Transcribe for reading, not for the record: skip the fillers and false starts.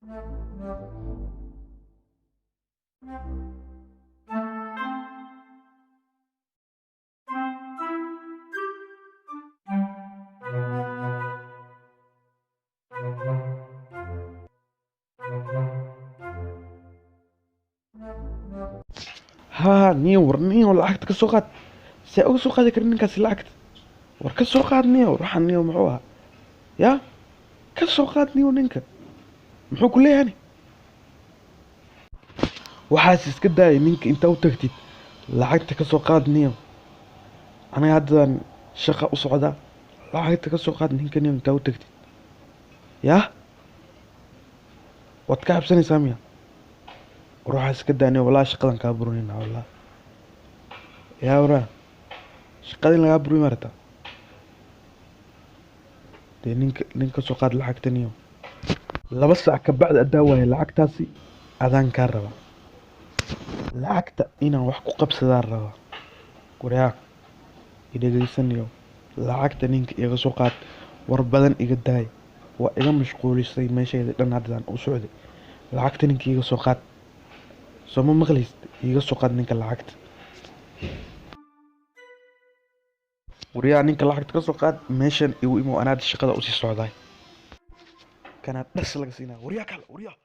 ها نيو لعقت كسوقات سأو سوقات كرنين كاس لعقت وركسوقات نيو روح نيو معوها يا كسوقات نيو نينك محو كله يعني وحاسس كده نينك انت وتكتي لعقت كسوقات نيو انا هذا شقة أصعدة لعقت كسوقات نينك نيو انت وتكتي يا واتكعب سنة سامية وروح حاسس كده نيو والله شقة كابرونينا والله يا ورا شقة كابروني مرتا dee ninka soo qaad lacagtaniyo 2 saac ka bacdi adaa waaye lacagtaasi adaan kaa rabaa lacagta inaan wax ku qabsadaan rabaa guryaha idhegaysanayo lacagta ninka iga soo qaad war badan iga daay waa iga mashquulisay meeshayda dhan haddaan u socday lacagta ninka iga soo qaad soo ma maqlaysid iga soo qaad ninka lacagta guryaha ninka lacagta ka soo qaad meeshan igu imo anaad shaqada usii socdaay كانت بس لقى سينا وريا كلا وريا